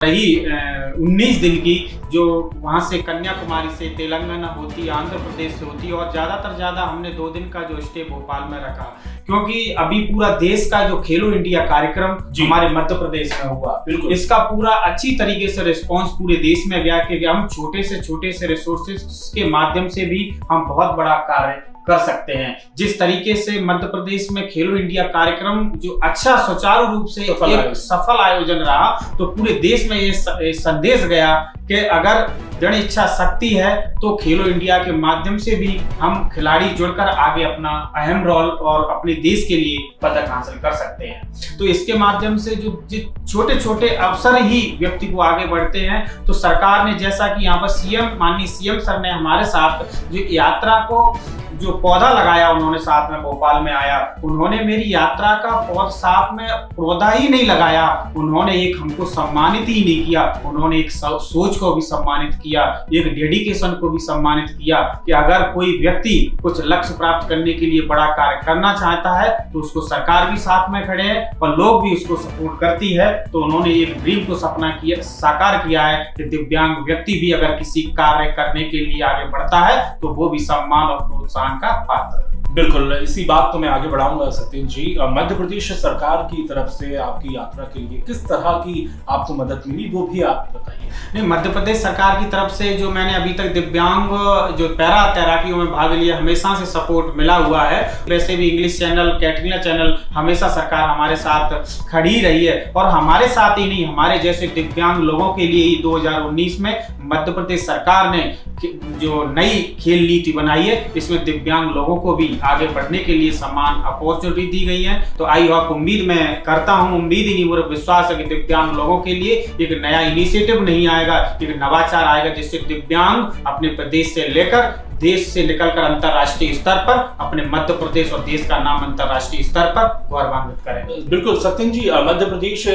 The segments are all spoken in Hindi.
रही 19 दिन की, जो वहाँ से कन्याकुमारी से तेलंगाना होती, आंध्र प्रदेश से होती, और ज़्यादा हमने 2 दिन का जो स्टे भोपाल में रखा, क्योंकि अभी पूरा देश का जो खेलो इंडिया कार्यक्रम हमारे मध्य प्रदेश में हुआ, इसका पूरा अच्छी तरीके से रिस्पांस पूरे देश में गया कि हम छोटे से रिसोर्सेज के माध्यम से भी हम बहुत बड़ा कार्य कर सकते हैं। जिस तरीके से मध्य प्रदेश में खेलो इंडिया कार्यक्रम जो अच्छा सुचारू रूप से एक सफल आयोजन रहा, तो पूरे देश में ये संदेश गया कि अगर दृढ़ इच्छा शक्ति है तो खेलो इंडिया के माध्यम से भी हम खिलाड़ी जुड़कर आगे अपना अहम रोल और अपने देश के लिए पदक हासिल कर सकते हैं। तो इसके माध्यम से जो छोटे छोटे अवसर ही व्यक्ति को आगे बढ़ते हैं, तो सरकार ने, जैसा कि यहाँ पर माननीय सीएम सर ने हमारे साथ जो यात्रा को जो पौधा लगाया, उन्होंने साथ में भोपाल में आया, उन्होंने मेरी यात्रा का साथ में पौधा ही नहीं लगाया, उन्होंने एक हमको सम्मानित ही नहीं किया, उन्होंने एक सोच को भी सम्मानित किया, एक डेडिकेशन को भी सम्मानित किया कि अगर कोई व्यक्ति कुछ लक्ष्य प्राप्त करने के लिए बड़ा कार्य करना चाहता है तो उसको सरकार भी साथ में खड़े है और लोग भी उसको सपोर्ट करती है। तो उन्होंने एक ड्रीम को सपना किया, साकार किया है कि दिव्यांग व्यक्ति भी अगर किसी कार्य करने के लिए आगे बढ़ता है तो वो भी सम्मान और प्रोत्साहन का पात्र। बिल्कुल, इसी बात को मैं आगे बढ़ाऊंगा सत्येंद्र जी। मध्य प्रदेश सरकार की तरफ से आपकी यात्रा के लिए किस तरह की आपको मदद मिली, वो भी आप बताइए। नहीं, मध्य प्रदेश सरकार की तरफ से जो मैंने अभी तक दिव्यांग जो पैरा तैराकियों में भाग लिया, हमेशा से सपोर्ट मिला हुआ है। वैसे भी इंग्लिश चैनल, कैटरीना चैनल, हमेशा सरकार हमारे साथ खड़ी रही है, और हमारे साथ ही नहीं, हमारे जैसे दिव्यांग लोगों के लिए ही 2019 में मध्य प्रदेश सरकार ने जो नई खेल नीति बनाई है, इसमें दिव्यांग लोगों को भी आगे बढ़ने के लिए समान अपॉर्चुनिटी दी गई है। तो आई होप, उम्मीद मैं करता हूं, उम्मीद ही नहीं, मुझे विश्वास है कि दिव्यांग लोगों के लिए एक नया इनिशिएटिव नहीं आएगा, एक नवाचार आएगा जिससे दिव्यांग अपने प्रदेश से लेकर देश से निकलकर अंतरराष्ट्रीय स्तर पर अपने मध्य प्रदेश और देश का नाम अंतरराष्ट्रीय स्तर पर गौरवान्वित करें। बिल्कुल सत्येंद्र जी, मध्य प्रदेश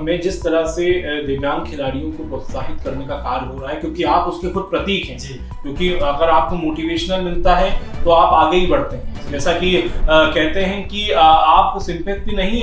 में जिस तरह से दिव्यांग खिलाड़ियों को प्रोत्साहित करने का कार्य हो रहा है, क्योंकि आप उसके खुद प्रतीक हैं, क्योंकि अगर आपको मोटिवेशनल मिलता है तो आप आगे ही बढ़ते हैं। जैसा कि कहते हैं कि आप सिंपैथी नहीं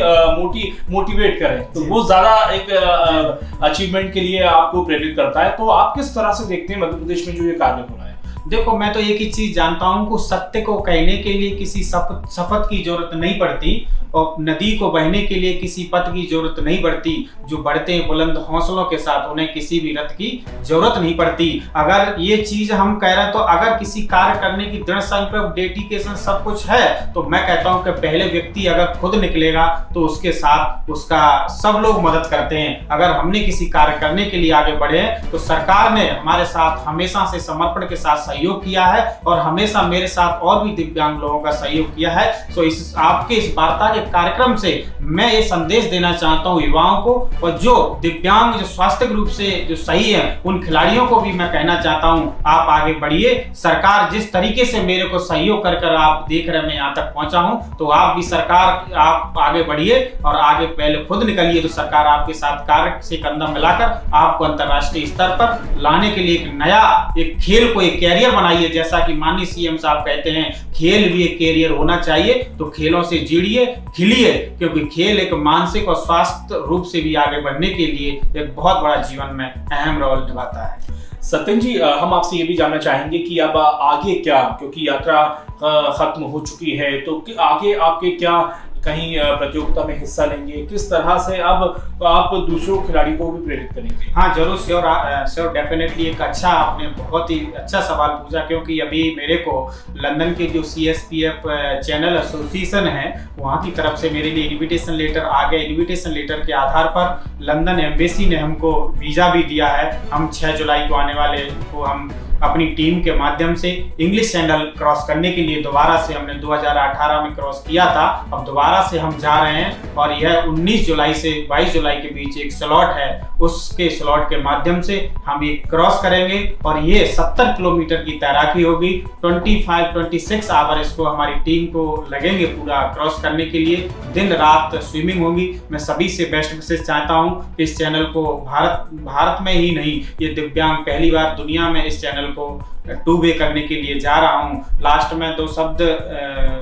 मोटिवेट करें, तो वो ज्यादा एक अचीवमेंट के लिए आपको प्रेरित करता है। तो आप किस तरह से देखते हैं मध्य प्रदेश में जो ये कार्य हो रहा है? देखो, मैं तो एक ही चीज जानता हूं कि सत्य को कहने के लिए किसी शपथ की जरूरत नहीं पड़ती, और नदी को बहने के लिए किसी पथ की जरूरत नहीं पड़ती। जो बढ़ते हैं बुलंद हौसलों के साथ, उन्हें किसी भी रथ की जरूरत नहीं पड़ती। अगर ये चीज हम कह रहे हैं, तो अगर किसी कार्य करने की दृढ़ संकल्प, डेडिकेशन सब कुछ है, तो मैं कहता हूं कि पहले व्यक्ति अगर खुद निकलेगा तो उसके साथ उसका सब लोग मदद करते हैं। अगर हमने किसी कार्य करने के लिए आगे बढ़े तो सरकार ने हमारे साथ हमेशा से समर्पण के साथ सहयोग किया है, और हमेशा मेरे साथ और भी दिव्यांग लोगों का सहयोग किया है। तो आपके इस वार्ता के कार्यक्रम से मैं ये संदेश देना चाहता हूँ युवाओं को, और जो दिव्यांग, जो स्वास्थ्य रूप से जो सही है, उन खिलाड़ियों को भी मैं कहना चाहता हूँ, आप आगे बढ़िए। सरकार जिस तरीके से मेरे को सहयोग कर आप देख रहे, मैं यहाँ तक पहुंचा हूँ, तो आप भी सरकार, आप आगे बढ़िए और आगे पहले खुद निकलिए, तो सरकार आपके साथ कार्य से कंधा मिलाकर आपको अंतरराष्ट्रीय स्तर पर लाने के लिए एक नया एक खेल को एक कैरियर बनाइए। जैसा कि माननीय सीएम साहब कहते हैं, खेल भी एक कैरियर होना चाहिए, तो खेलों से जुड़िए, खिलिए, क्योंकि खेल एक मानसिक और स्वास्थ्य रूप से भी आगे बढ़ने के लिए एक बहुत बड़ा जीवन में अहम रोल निभाता है। सत्येंद्र जी, हम आपसे ये भी जानना चाहेंगे कि अब आगे क्या, क्योंकि यात्रा खत्म हो चुकी है, तो आगे आपके क्या कहीं प्रतियोगिता में हिस्सा लेंगे, किस तरह से अब आप दूसरों खिलाड़ी को भी प्रेरित करेंगे? हाँ जरूर, श्योर डेफिनेटली। एक अच्छा, आपने बहुत ही अच्छा सवाल पूछा, क्योंकि अभी मेरे को लंदन के जो CSPF चैनल एसोसिएशन है, वहाँ की तरफ से मेरे लिए इन्विटेशन लेटर आ गया। इन्विटेशन लेटर के आधार पर लंदन एम्बेसी ने हमको वीज़ा भी दिया है। हम 6 जुलाई को आने वाले को हम अपनी टीम के माध्यम से इंग्लिश चैनल क्रॉस करने के लिए दोबारा से, हमने 2018 में क्रॉस किया था, अब दोबारा से हम जा रहे हैं, और यह 19 जुलाई से 22 जुलाई के बीच एक स्लॉट है, उसके स्लॉट के माध्यम से हम ये क्रॉस करेंगे, और ये 70 किलोमीटर की तैराकी होगी। 25-26 आवर इसको हमारी टीम को लगेंगे पूरा क्रॉस करने के लिए। दिन रात स्विमिंग होगी। मैं सभी से बेस्ट विशेष चाहता हूँ कि इस चैनल को भारत में ही नहीं, ये दिव्यांग पहली बार दुनिया में इस चैनल चैनल को 2 वे करने के लिए जा रहा हूं। लास्ट में 2 शब्द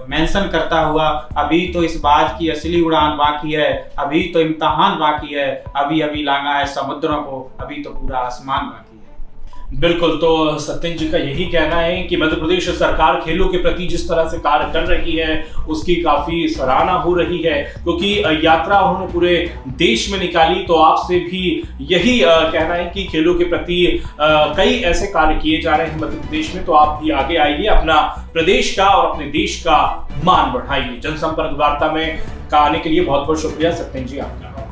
मेंशन करता हुआ, अभी तो इस बाज की असली उड़ान बाकी है, अभी तो इम्तिहान बाकी है, अभी अभी लांगा है समुद्रों को, अभी तो पूरा आसमान बाकी है। बिल्कुल, तो सत्येंद्र जी का यही कहना है कि मध्य प्रदेश सरकार खेलों के प्रति जिस तरह से कार्य कर रही है उसकी काफी सराहना हो रही है, क्योंकि यात्रा उन्होंने पूरे देश में निकाली। तो आपसे भी यही कहना है कि खेलों के प्रति कई ऐसे कार्य किए जा रहे हैं मध्य प्रदेश में, तो आप भी आगे आइए, अपना प्रदेश का और अपने देश का मान बढ़ाइए। जनसंपर्क वार्ता में आने के लिए बहुत बहुत शुक्रिया सत्येंद्र जी आपका।